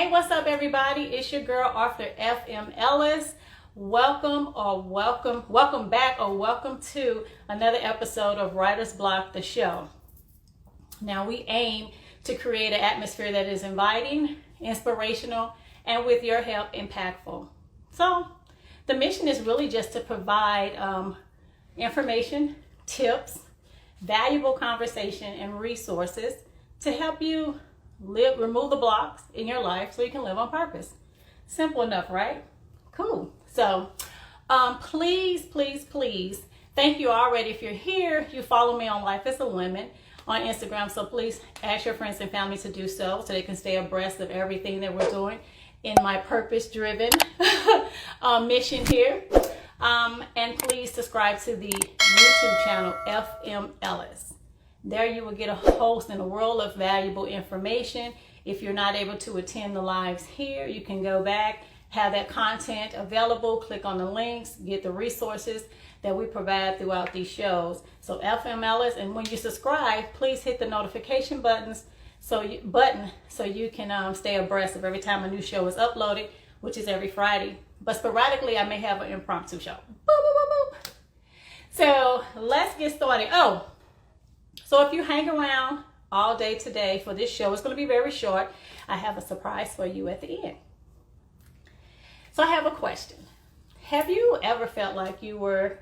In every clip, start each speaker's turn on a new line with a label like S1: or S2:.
S1: Hey, what's up, everybody? It's your girl, Author FM Ellis. Welcome back to another episode of Writer's Block, the show. Now, we aim to create an atmosphere that is inviting, inspirational, and with your help, impactful. So, the mission is really just to provide information, tips, valuable conversation, and resources to help you remove the blocks in your life so you can live on purpose. Simple enough, right? Cool. So please, thank you already. If you're here, you follow me on Life as a Woman on Instagram. So please ask your friends and family to do so they can stay abreast of everything that we're doing in my purpose-driven mission here. And please subscribe to the YouTube channel, FM Ellis. There you will get a host and a world of valuable information. If you're not able to attend the lives here, you can go back, have that content available, click on the links, get the resources that we provide throughout these shows. So FM Ellis, and when you subscribe, please hit the notification buttons so you can stay abreast of every time a new show is uploaded, which is every Friday. But sporadically, I may have an impromptu show. So let's get started. So if you hang around all day today for this show, it's going to be very short. I have a surprise for you at the end. So I have a question. Have you ever felt like you were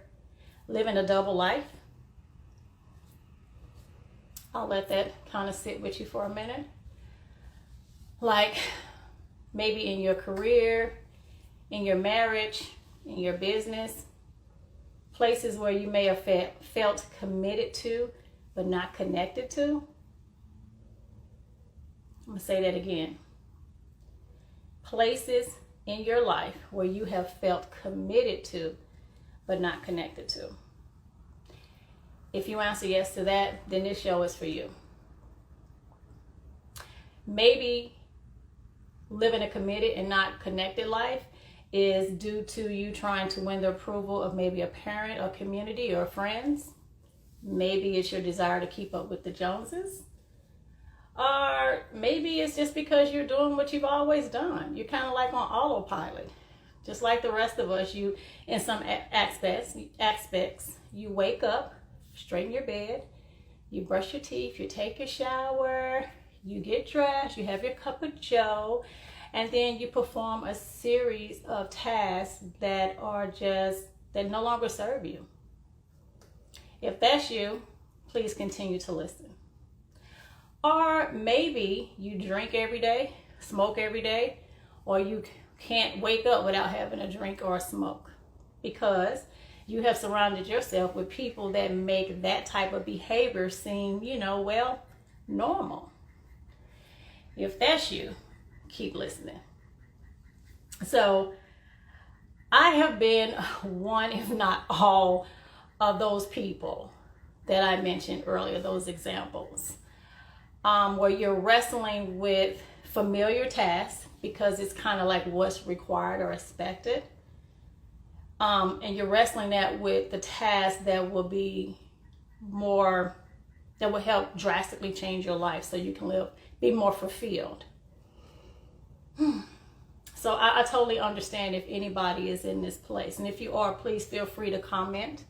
S1: living a double life? I'll let that kind of sit with you for a minute. Like maybe in your career, in your marriage, in your business, places where you may have felt committed to, but not connected to. I'm going to say that again. Places in your life where you have felt committed to, but not connected to. If you answer yes to that, then this show is for you. Maybe living a committed and not connected life is due to you trying to win the approval of maybe a parent or community or friends. Maybe it's your desire to keep up with the Joneses. Or maybe it's just because you're doing what you've always done. You're kind of like on autopilot. Just like the rest of us, you, in some aspects, you wake up, straighten your bed, you brush your teeth, you take your shower, you get dressed, you have your cup of joe, and then you perform a series of tasks that no longer serve you. If that's you, please continue to listen. Or maybe you drink every day, smoke every day, or you can't wake up without having a drink or a smoke because you have surrounded yourself with people that make that type of behavior seem, normal. If that's you, keep listening. So I have been one, if not all, of those people that I mentioned earlier, those examples, where you're wrestling with familiar tasks because it's kind of like what's required or expected, and you're wrestling that with the tasks that will help drastically change your life so you can be more fulfilled. So I totally understand if anybody is in this place, and if you are, please feel free to comment.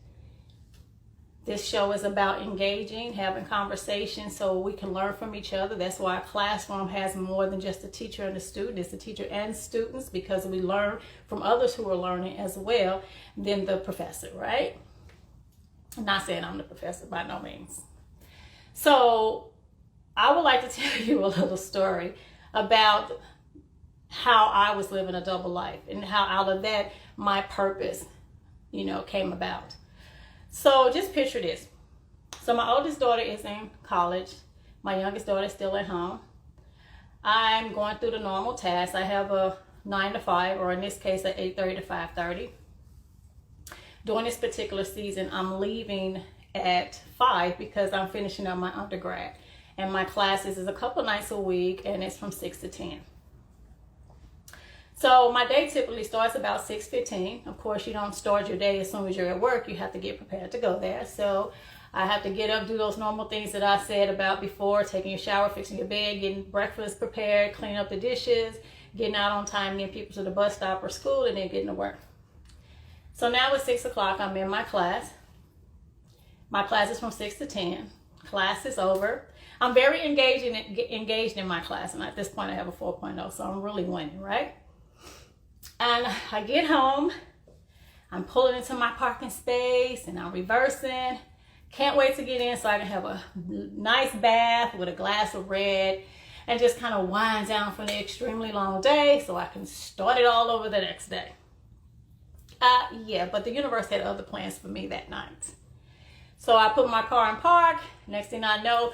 S1: This show is about engaging, having conversations so we can learn from each other. That's why a classroom has more than just a teacher and a student. It's a teacher and students because we learn from others who are learning as well than the professor, right? I'm not saying I'm the professor by no means. So I would like to tell you a little story about how I was living a double life and how out of that my purpose, came about. So just picture this. So my oldest daughter is in college. My youngest daughter is still at home. I'm going through the normal tasks. I have a 9 to 5, or in this case, at 8:30 to 5:30. During this particular season, I'm leaving at 5 because I'm finishing up my undergrad. And my classes is a couple nights a week, and it's from 6 to 10. So my day typically starts about 6:15. Of course, you don't start your day as soon as you're at work. You have to get prepared to go there. So I have to get up, do those normal things that I said about before, taking your shower, fixing your bed, getting breakfast prepared, cleaning up the dishes, getting out on time, getting people to the bus stop or school, and then getting to work. So now it's 6 o'clock. I'm in my class. My class is from 6 to 10. Class is over. I'm very engaged in my class, and at this point I have a 4.0, so I'm really winning, right? And I get home. I'm pulling into my parking space, and I'm reversing. Can't wait to get in so I can have a nice bath with a glass of red and just kind of wind down from the extremely long day so I can start it all over the next day. Yeah, but the universe had other plans for me that night. So I put my car in park. Next thing I know,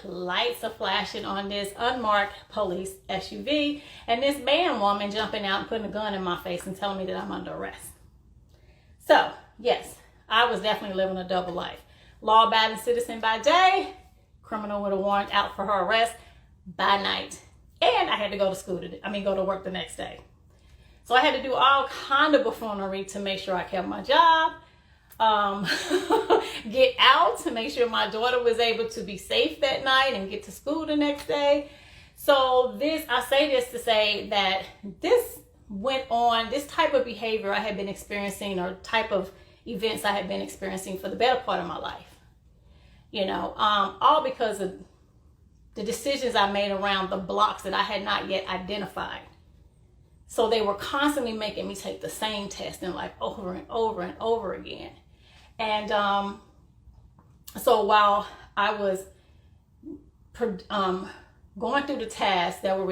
S1: lights are flashing on this unmarked police SUV, and this man woman jumping out and putting a gun in my face and telling me that I'm under arrest. So, yes, I was definitely living a double life. Law-abiding citizen by day, criminal with a warrant out for her arrest by night. And I had to go to work the next day. So I had to do all kind of buffoonery to make sure I kept my job. Get out to make sure my daughter was able to be safe that night and get to school the next day. So I say this to say that this went on, this type of behavior I had been experiencing, or type of events I had been experiencing for the better part of my life. All because of the decisions I made around the blocks that I had not yet identified. So they were constantly making me take the same test in life over and over and over again. And so while I was going through the tasks that was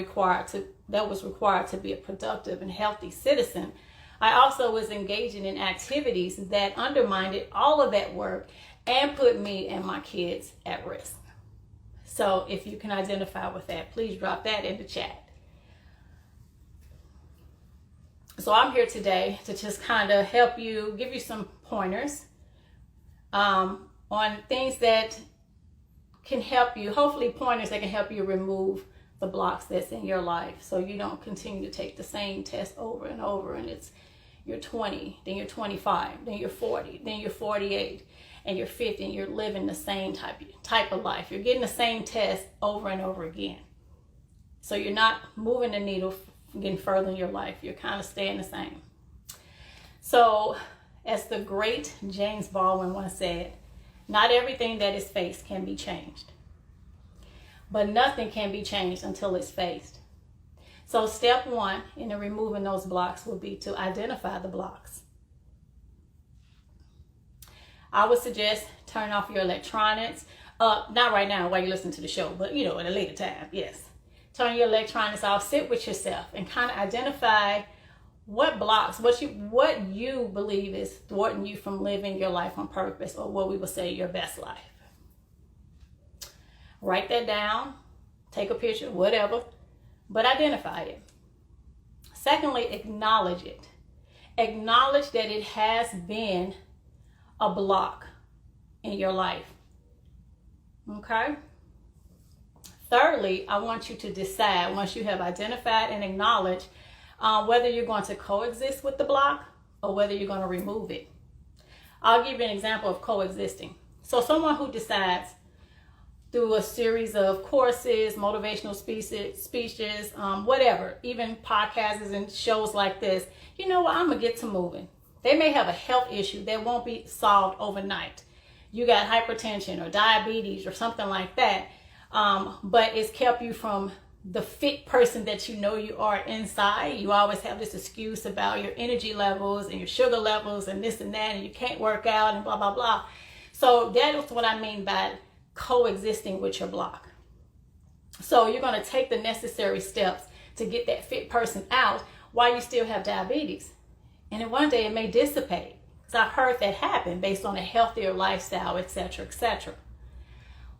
S1: required to be a productive and healthy citizen, I also was engaging in activities that undermined all of that work and put me and my kids at risk. So if you can identify with that, please drop that in the chat. So I'm here today to just kind of help you, give you some pointers on things that can help you, hopefully pointers that can help you remove the blocks that's in your life, so you don't continue to take the same test over and over, and you're 20, then you're 25, then you're 40, then you're 48, and you're 50, and you're living the same type of life. You're getting the same test over and over again. So you're not moving the needle, getting further in your life. You're kind of staying the same. So, as the great James Baldwin once said, not everything that is faced can be changed, but nothing can be changed until it's faced. So step one in removing those blocks will be to identify the blocks. I would suggest turn off your electronics. Not right now while you listen to the show, but at a later time, yes. Turn your electronics off, sit with yourself, and kind of identify what blocks, what you believe is thwarting you from living your life on purpose, or what we would say your best life. Write that down, take a picture, whatever, but identify it. Secondly, acknowledge it. Acknowledge that it has been a block in your life. Okay? Thirdly, I want you to decide, once you have identified and acknowledged, whether you're going to coexist with the block or whether you're going to remove it. I'll give you an example of coexisting. So someone who decides through a series of courses, motivational speeches, whatever, even podcasts and shows like this, I'm going to get to moving. They may have a health issue that won't be solved overnight. You got hypertension or diabetes or something like that, but it's kept you from the fit person that you are inside. You always have this excuse about your energy levels and your sugar levels and this and that, and you can't work out and blah, blah, blah. So that is what I mean by coexisting with your block. So you're going to take the necessary steps to get that fit person out while you still have diabetes. And then one day it may dissipate. Because I've heard that happen based on a healthier lifestyle, etc., etc.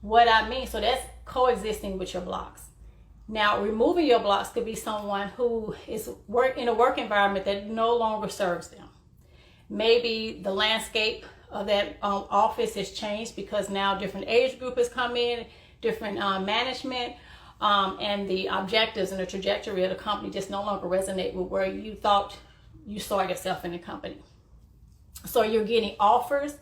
S1: What I mean, so that's coexisting with your blocks. Now, removing your blocks could be someone who is in a work environment that no longer serves them. Maybe the landscape of that office has changed because now different age group has come in, different management, and the objectives and the trajectory of the company just no longer resonate with where you thought you saw yourself in the company. So you're getting offers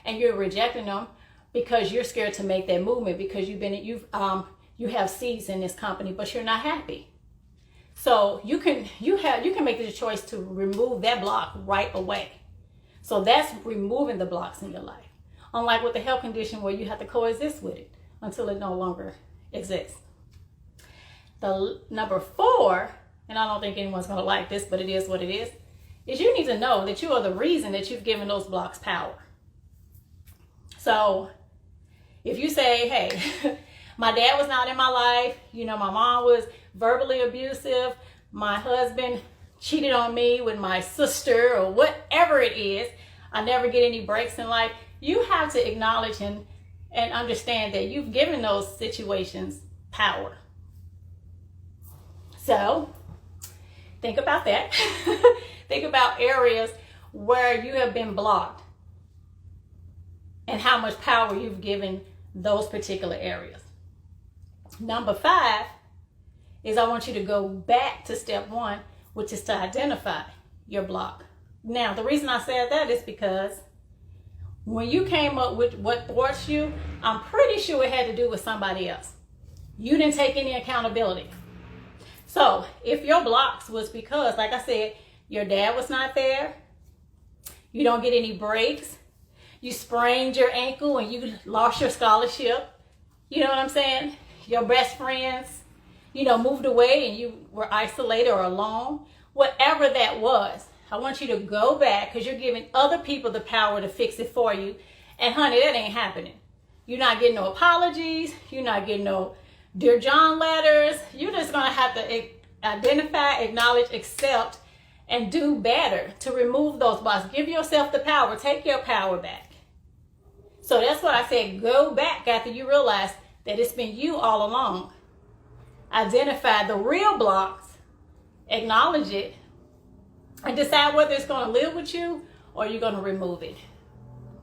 S1: and you're rejecting them because you're scared to make that movement, because you have seeds in this company, but you're not happy. So you can make the choice to remove that block right away. So that's removing the blocks in your life. Unlike with the health condition where you have to coexist with it until it no longer exists. The number 4, and I don't think anyone's going to like this, but it is what it is you need to know that you are the reason that you've given those blocks power. So if you say, hey, my dad was not in my life, my mom was verbally abusive, my husband cheated on me with my sister, or whatever it is, I never get any breaks in life, you have to acknowledge and understand that you've given those situations power. So think about that. Think about areas where you have been blocked and how much power you've given those particular areas. Number 5 is I want you to go back to step 1, which is to identify your block. Now, the reason I said that is because when you came up with what thwarts you, I'm pretty sure it had to do with somebody else. You didn't take any accountability. So if your blocks was because, like I said, your dad was not there, you don't get any breaks, you sprained your ankle and you lost your scholarship, you know what I'm saying? Your best friends, moved away and you were isolated or alone, whatever that was, I want you to go back, because you're giving other people the power to fix it for you. And honey, that ain't happening. You're not getting no apologies. You're not getting no Dear John letters. You're just going to have to identify, acknowledge, accept, and do better to remove those blocks. Give yourself the power. Take your power back. So that's what I said. Go back after you realize that it's been you all along. Identify the real blocks, acknowledge it, and decide whether it's going to live with you or you're going to remove it.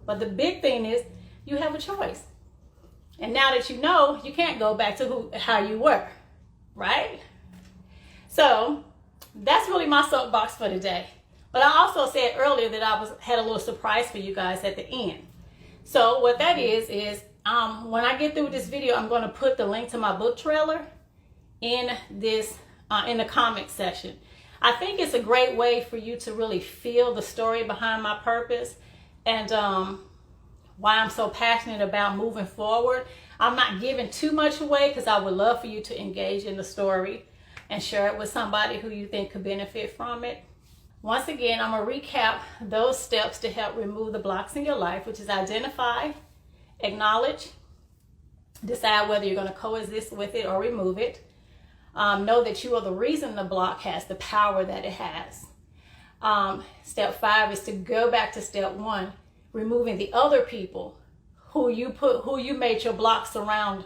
S1: But the big thing is you have a choice. And now that you know, you can't go back to how you were, right? So that's really my soapbox for today. But I also said earlier that I had a little surprise for you guys at the end. So what that is when I get through with this video, I'm going to put the link to my book trailer in the comment section. I think it's a great way for you to really feel the story behind my purpose and why I'm so passionate about moving forward. I'm not giving too much away because I would love for you to engage in the story and share it with somebody who you think could benefit from it. Once again, I'm going to recap those steps to help remove the blocks in your life, which is identify, acknowledge, decide whether you're going to coexist with it or remove it. Know that you are the reason the block has the power that it has. Step 5 is to go back to step 1, removing the other people who you made your blocks around,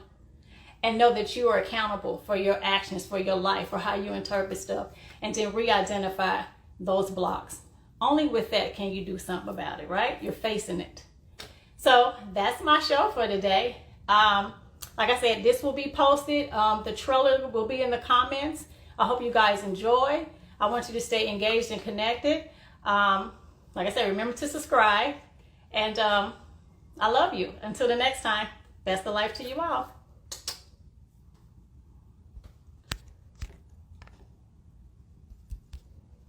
S1: and know that you are accountable for your actions, for your life, for how you interpret stuff, and then re-identify those blocks. Only with that can you do something about it, right? You're facing it. So that's my show for today. Like I said, this will be posted. The trailer will be in the comments. I hope you guys enjoy. I want you to stay engaged and connected. Like I said, remember to subscribe. And I love you. Until the next time, best of life to you all.